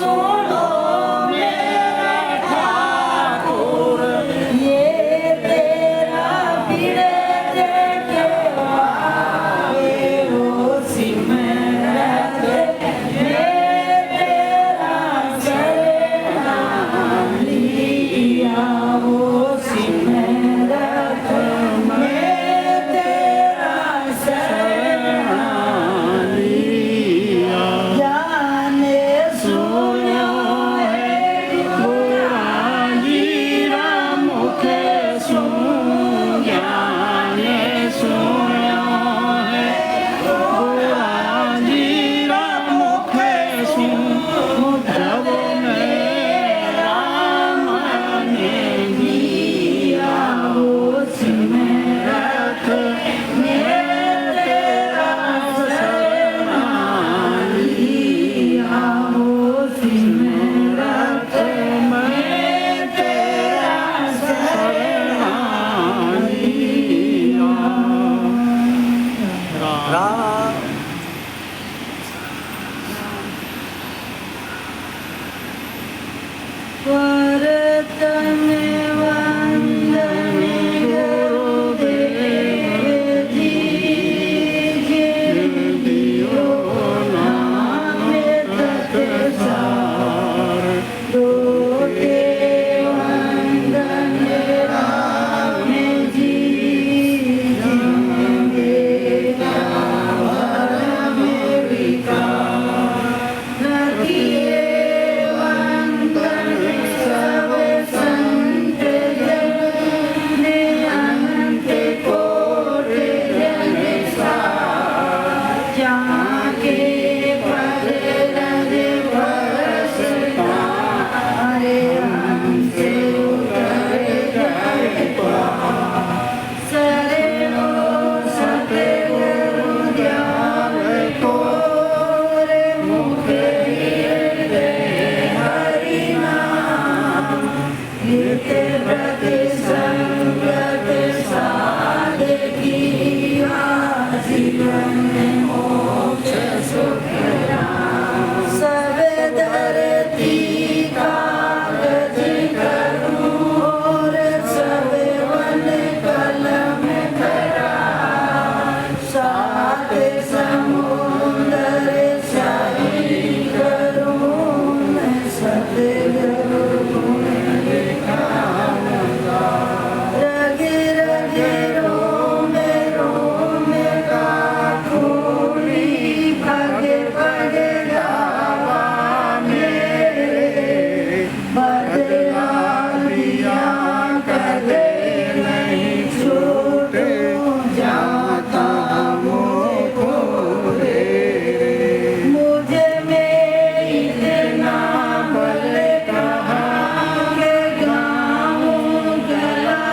सुनो मेरा ठाकुर, ये तेरा बिरे देखे आवे वो सिमरत मैं तेरा शरण लिया वो सिमरत मैं तेरा शरण लिया। जाने सुनो है पुरानी राम मुखे सुन, जाने सुनो है पुरानी राम मुखे सुन, जब मेरा मन दिया वो सिमरत मैं तेरा शरण लिया वो सिमरत मैं तेरा शरण लिया। वर्तन वंदन गुरुदेव जी, जिन दियो नाम तत्सार, दोते वंदन राम जी, जिन देना भरम विकार, रखिए वंदन सब संत जन, अनंत कोट जन सार, जाके पद रज बरस तारे, हंस उतर जाए पार, शरणो सतगुरु ध्यान को, रे मुख हृदय हरि नाम, नित प्रति संगत साधकी, जीवन मोक्ष सुख राम। सब धरती कागज करूं और सब वन कलम करा, सात समुंदर शाही करूं मैं सतगुरु गुण गाऊंगा। रग रग रोम रोम का खूनी, पग पग दावा मेरे, बदला दिया कदे नहीं छूटूं, जाता मुझको रे। मुझे में इतना बल कहा के गाऊं गला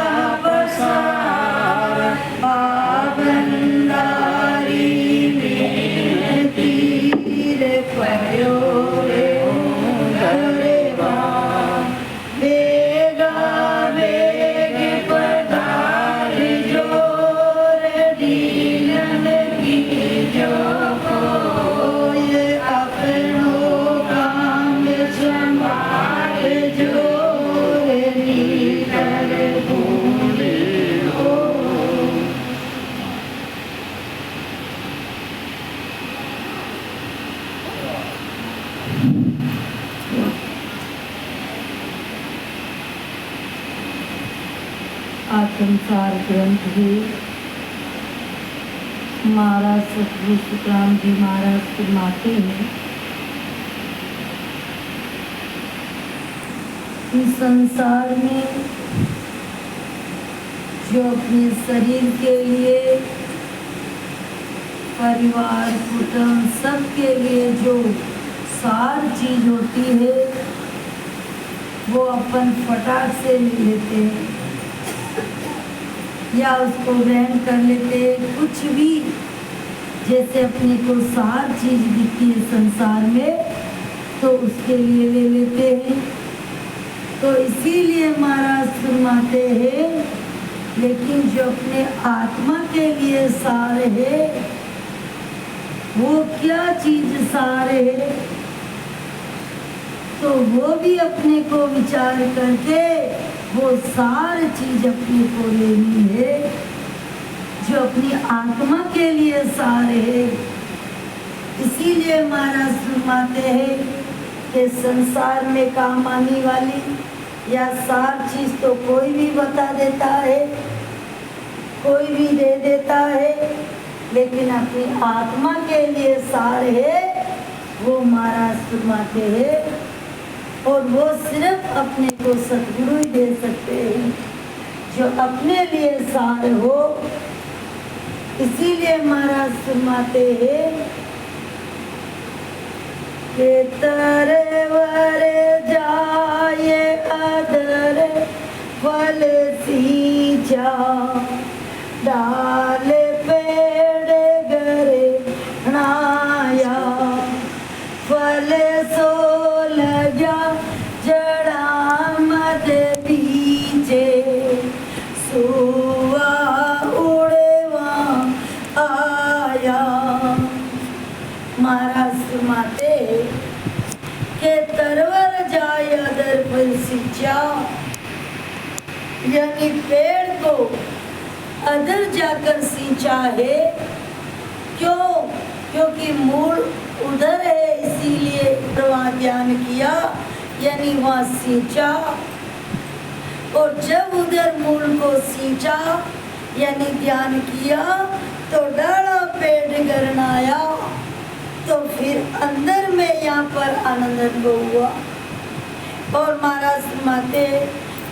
पसार, पाबंदारी में तीर पयो रे रे बाप, बेगा बेग पधार जोर दीनन की जो कोई, अपनों काम संभाल जोर नीतर भूले हो। आत्मसार ग्रंथ है महाराज सतगुरु सुखराम जी महाराज फरमाते हैं, इस संसार में जो अपने शरीर के लिए, परिवार कुटुंब सबके लिए जो सार चीज होती है वो अपन फटाक से ले लेते हैं या उसको ग्रहण कर लेते हैं। कुछ भी जैसे अपने को सार चीज दिखती है संसार में तो उसके लिए ले लेते हैं। तो इसीलिए महाराज फरमाते हैं, लेकिन जो अपने आत्मा के लिए सार है वो क्या चीज सार है? तो वो भी अपने को विचार करके वो सारी चीज अपने को लेनी है जो अपनी आत्मा के लिए सार है। इसीलिए महाराज फरमाते हैं कि संसार में काम आने वाली या सार चीज तो कोई भी बता देता है, कोई भी दे देता है, लेकिन अपनी आत्मा के लिए सार है वो महाराज फरमाते हैं। और वो सिर्फ अपने को सद्गुरु ही दे सकते हैं जो अपने लिए सार हो। इसीलिए महाराज फरमाते हैं कि तरवर जाए अदर फल सींचा, डाल पेड़ गरे नाया, फल सो लगा जड़ा मत बीजे, सुआ उड़वा आया। महाराज फरमाते के तरवर जाए अदर फल सींचा, यानी पेड़ को अदर जाकर सींचा है। क्यों? क्योंकि मूल उधर है, इसीलिए वहाँ ध्यान किया, यानी वहाँ सींचा। और जब उधर मूल को सींचा यानी ध्यान किया तो डाला पेड़ गरनाया, तो फिर अंदर में यहाँ पर आनंद अनुभव हुआ। और महाराज फरमाते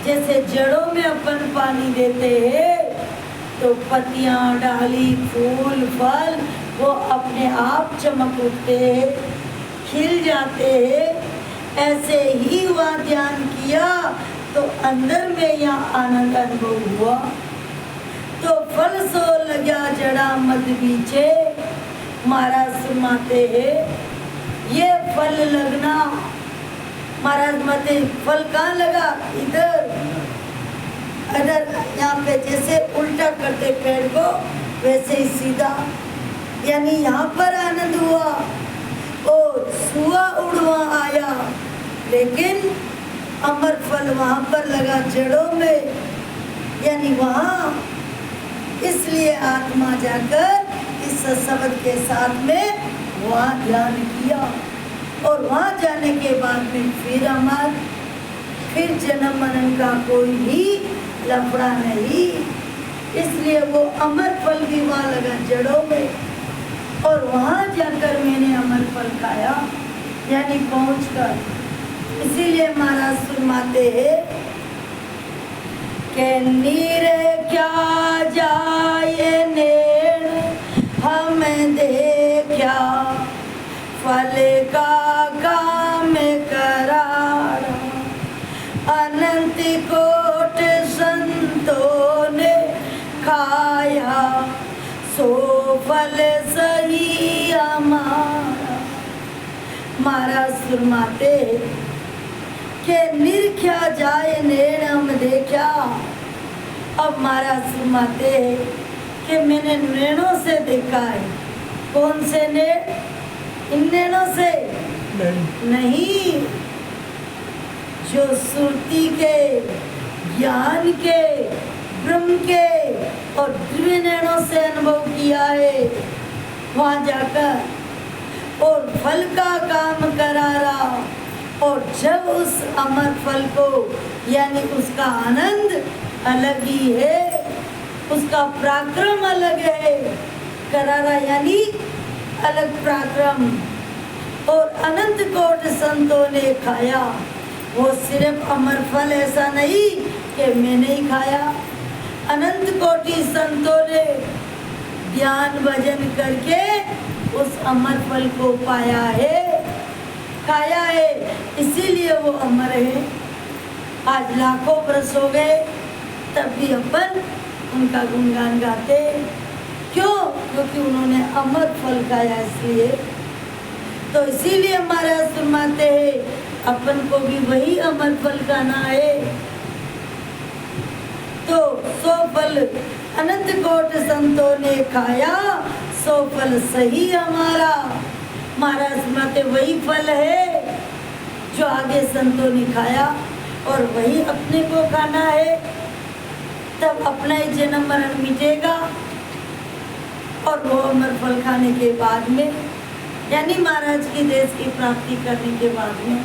जैसे जड़ों में अपन पानी देते हैं तो पत्तियां, डाली, फूल, फल वो अपने आप चमक उठते हैं, खिल जाते हैं। ऐसे ही वह ध्यान किया तो अंदर में यहाँ आनंद अनुभव हुआ। तो फल सो लगा जड़ा मत बीचे, महाराज फरमाते हैं ये फल लगना। महाराज मते फल कहाँ लगा? इधर अगर यहाँ पे जैसे उल्टा करते पेड़ को वैसे ही सीधा, यानी यहाँ पर आनंद हुआ और सुआ उड़वा आया, लेकिन अमर फल वहाँ पर लगा जड़ों में, यानी वहाँ। इसलिए आत्मा जाकर इस शब्द के साथ में वहाँ ध्यान किया और वहाँ जाने के बाद में फिर जन्म मरण का कोई भी लफड़ा नहीं। इसलिए वो अमर फल भी वहाँ लगा जड़ों में और वहाँ जाकर मैंने अमर फल खाया, यानी पहुँचकर। इसीलिए महाराज फरमाते हैं कि नीरे क्या जाए नेण हमें देखा, फल का काम करार, अनंत कोट संतों ने खाया, सो फल सही हमारा। महाराज फरमाते के निरख्या जाए नेण हम देखा। अब महाराज फरमाते कि मैंने नैनों से देखा है। कौन से नेण? इन नैनों से नहीं, जो सुरती के, ज्ञान के, ब्रह्म के और दिव्य नैनों से अनुभव किया है वहाँ जाकर। और फल का काम करारा, और जब उस अमर फल को यानी उसका आनंद अलग ही है, उसका पराक्रम अलग है। करारा यानी अलग पराक्रम। और अनंत कोट संतों ने खाया। वो सिर्फ अमर फल ऐसा नहीं कि मैंने ही खाया, अनंत कोटि संतों ने ध्यान भजन करके उस अमर फल को पाया है, खाया है, इसीलिए वो अमर है। आज लाखों वर्ष हो गए तब भी अपन उनका गुणगान गाते। क्यों? क्योंकि उन्होंने अमर फल खाया, इसलिए। तो इसीलिए महाराज फरमाते हैं अपन को भी वही अमर फल खाना है। तो सो फल अनंत कोट संतों ने खाया, सो फल सही हमारा। महाराज फरमाते वही फल है जो आगे संतों ने खाया और वही अपने को खाना है, तब अपना ही जन्म मरण मिटेगा और वो अमर फल खाने के बाद में, यानी महाराज के देश की प्राप्ति करने के बाद में